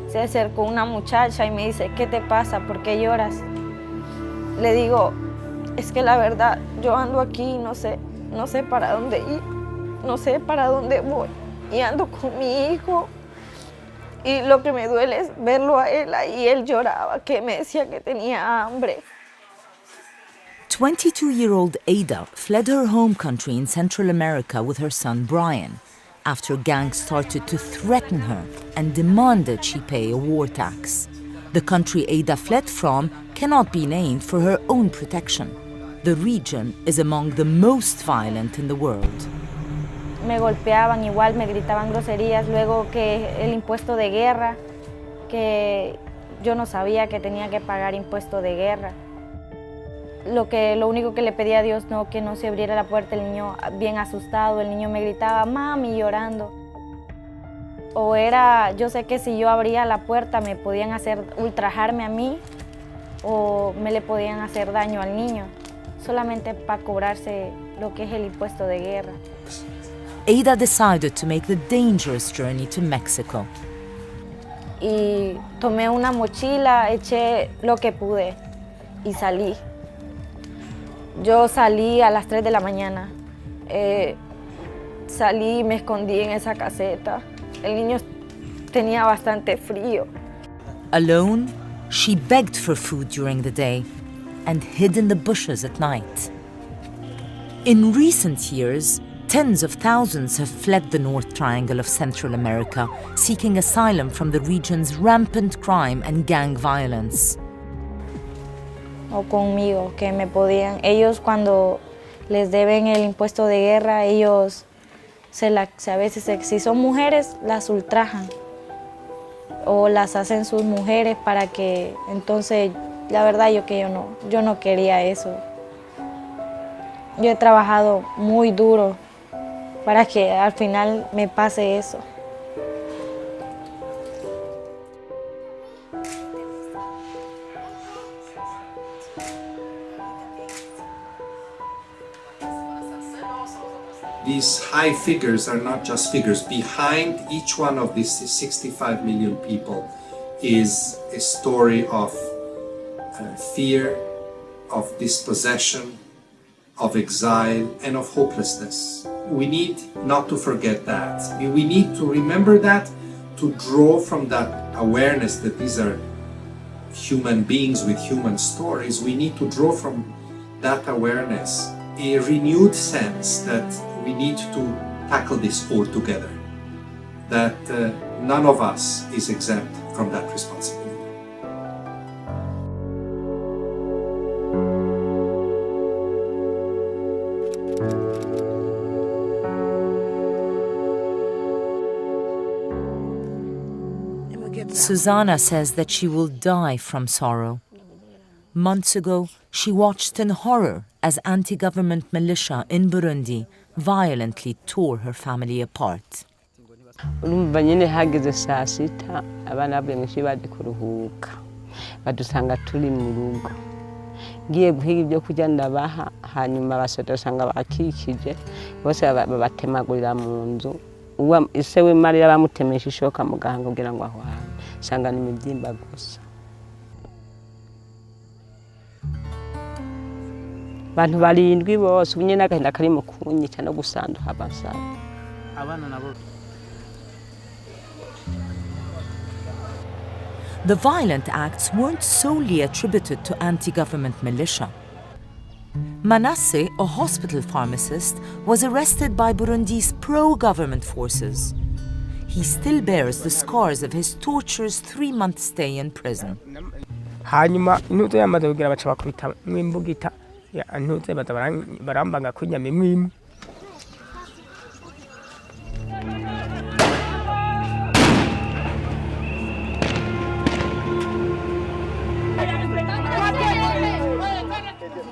Se acercó una muchacha y me dice, ¿qué te pasa? ¿Por qué lloras? Le digo, es que la verdad, yo ando aquí y no sé para dónde ir, no sé para dónde voy. Y ando con mi hijo y lo que me duele es verlo a él ahí, él lloraba, que me decía que tenía hambre. 22-year-old Ada fled her home country in Central America with her son Brian after gangs started to threaten her and demanded she pay a war tax. The country Ada fled from cannot be named for her own protection. The region is among the most violent in the world. Me golpeaban igual, me gritaban groserías, luego que el impuesto de guerra, que yo no sabía que tenía que pagar impuesto de guerra. Lo único que le pedía a Dios, que no se abriera la puerta, el niño bien asustado, el niño me gritaba, mami, llorando. Yo sé que si yo abría la puerta me podían ultrajarme a mí o me le podían hacer daño al niño, solamente para cobrarse lo que es el impuesto de guerra. Ada decided to make the dangerous journey to Mexico. Y tomé una mochila, eché lo que pude y salí. Yo salí a las 3 de la mañana. Salí y me escondí en esa caseta. El niño tenía bastante frío. Alone, she begged for food during the day and hid in the bushes at night. In recent years, tens of thousands have fled the North Triangle of Central America, seeking asylum from the region's rampant crime and gang violence. O conmigo, que me podían. Ellos cuando les deben el impuesto de guerra, ellos a veces, si son mujeres, las ultrajan o las hacen sus mujeres para que, entonces, la verdad yo no quería eso. Yo he trabajado muy duro para que al final me pase eso. These high figures are not just figures. Behind each one of these 65 million people is a story of fear, of dispossession, of exile, and of hopelessness. We need not to forget that. We need to remember that, to draw from that awareness that these are human beings with human stories. We need to draw from that awareness a renewed sense that we need to tackle this all together, that none of us is exempt from that responsibility. Susanna says that she will die from sorrow. Months ago, she watched in horror as anti-government militia in Burundi violently tore her family apart. Urumva nyine hageze saa sita abana bavuye mu ishuri baje kuruhuka badusanga turi mu rugo ngiye guhiga ibyo kurya ndabaha hanyuma abasoda usanga bakikije bose babatemagurira mu nzu ise we Mariya bamutemesha ishoka mu gahanga kugira ngo ahwane sanga n'imibyimba gusa. Bantu barindwi bose ubunye n'agahinda kari mu kunyica no gusanduha abasaba abana nabo. The violent acts weren't solely attributed to anti-government militia. Manasseh, a hospital pharmacist, was arrested by Burundi's pro-government forces. He still bears the scars of his torturous 3-month stay in prison. Hanyuma inuto yamaze kugira baca bakubita mwimbugita ya antuze barambanga kunyama mwimwe.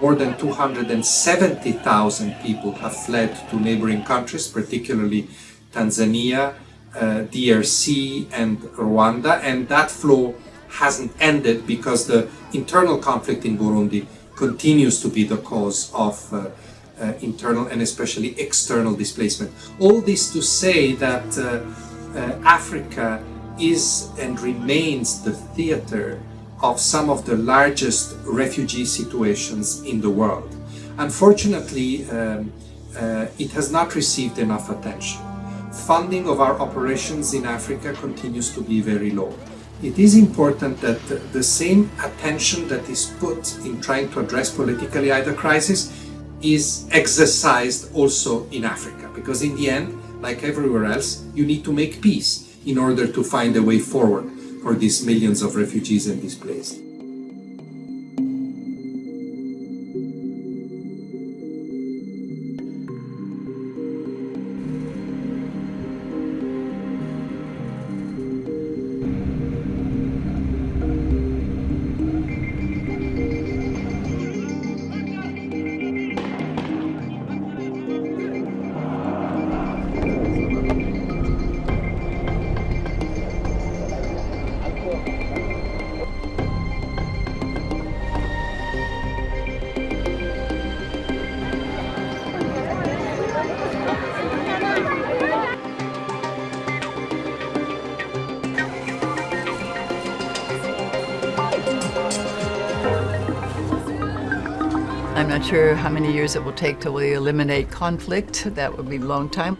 More than 270,000 people have fled to neighboring countries, particularly Tanzania, DRC, and Rwanda, and that flow hasn't ended because the internal conflict in Burundi continues to be the cause of internal and especially external displacement. All this to say that Africa is and remains the theater of some of the largest refugee situations in the world. Unfortunately, it has not received enough attention. Funding of our operations in Africa continues to be very low. It is important that the same attention that is put in trying to address politically either crisis is exercised also in Africa, because in the end, like everywhere else, you need to make peace in order to find a way forward for these millions of refugees and displaced. I'm not sure how many years it will take till we eliminate conflict. That would be a long time.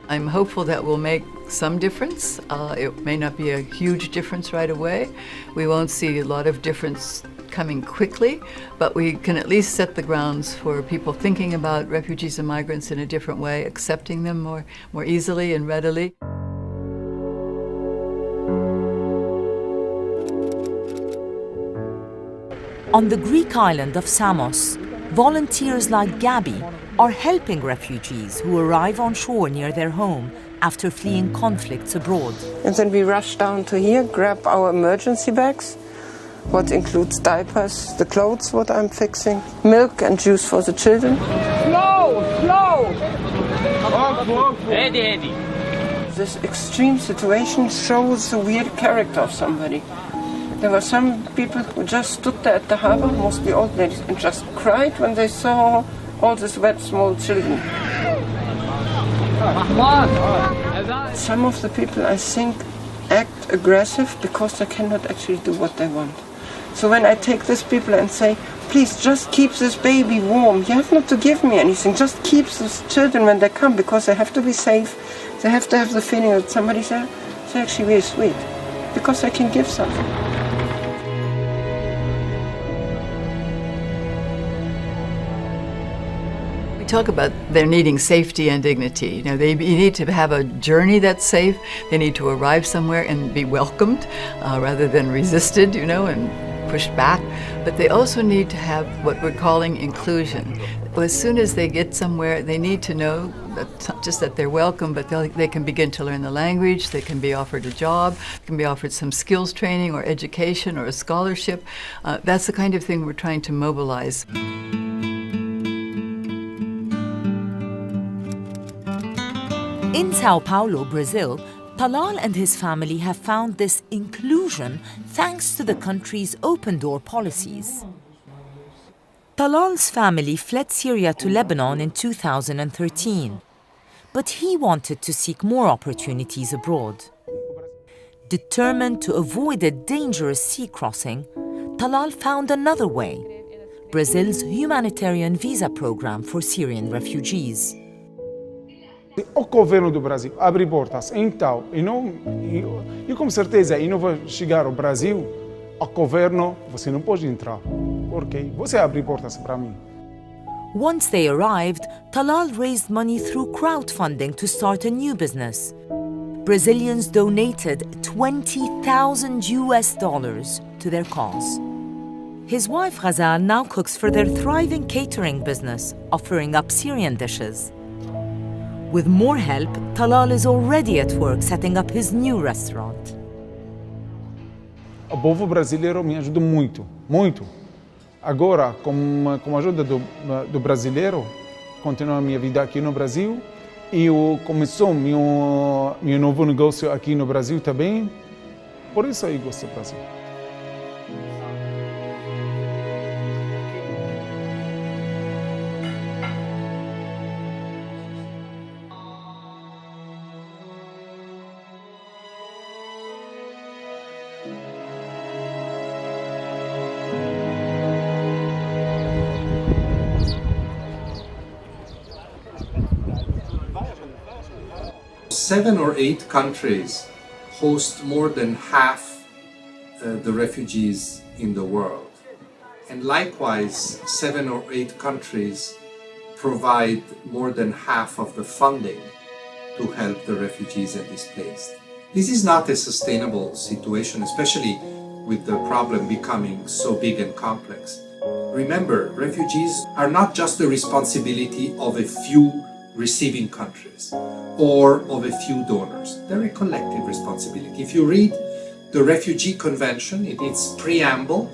I'm hopeful that we'll make some difference. It may not be a huge difference right away. We won't see a lot of difference coming quickly, but we can at least set the grounds for people thinking about refugees and migrants in a different way, accepting them more easily and readily. On the Greek island of Samos, volunteers like Gabby are helping refugees who arrive on shore near their home after fleeing conflicts abroad. And then we rush down to here, grab our emergency bags, what includes diapers, the clothes what I'm fixing, milk and juice for the children. Slow, slow! Ready. This extreme situation shows the weird character of somebody. There were some people who just stood there at the harbor, mostly old ladies, and just cried when they saw all these wet small children. Some of the people, I think, act aggressive because they cannot actually do what they want. So when I take these people and say, please just keep this baby warm, you have not to give me anything, just keep these children when they come, because they have to be safe, they have to have the feeling that somebody's there, it's actually very sweet, because they can give something. Talk about their needing safety and dignity. You know, they need to have a journey that's safe. They need to arrive somewhere and be welcomed rather than resisted, you know, and pushed back. But they also need to have what we're calling inclusion. As soon as they get somewhere, they need to know that not just that they're welcome, but they can begin to learn the language, they can be offered a job, can be offered some skills training or education or a scholarship. That's the kind of thing we're trying to mobilize. In Sao Paulo, Brazil, Talal and his family have found this inclusion thanks to the country's open-door policies. Talal's family fled Syria to Lebanon in 2013, but he wanted to seek more opportunities abroad. Determined to avoid a dangerous sea crossing, Talal found another way: Brazil's humanitarian visa program for Syrian refugees. O governo do Brasil abre portas, então, e com certeza, e não vai chegar ao Brasil, o governo, você não pode entrar, porque você abre portas para mim. Once they arrived, Talal raised money through crowdfunding to start a new business. Brazilians donated $20,000 to their cause. His wife Ghazal now cooks for their thriving catering business, offering up Syrian dishes. With more help, Talal is already at work setting up his new restaurant. O povo brasileiro me ajudou muito, muito. Agora, com a ajuda do brasileiro, continuo a minha vida aqui no Brasil. E eu começou meu novo negócio aqui no Brasil também. Por isso eu gosto do Brasil. Seven or eight countries host more than half the refugees in the world. And likewise, 7 or 8 countries provide more than half of the funding to help the refugees and displaced. This is not a sustainable situation, especially with the problem becoming so big and complex. Remember, refugees are not just the responsibility of a few receiving countries or of a few donors. They're a collective responsibility. If you read the Refugee Convention in its preamble,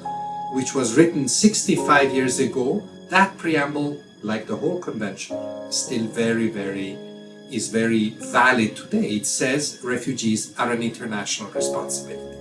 which was written 65 years ago, that preamble, like the whole convention, still very valid today. It says refugees are an international responsibility.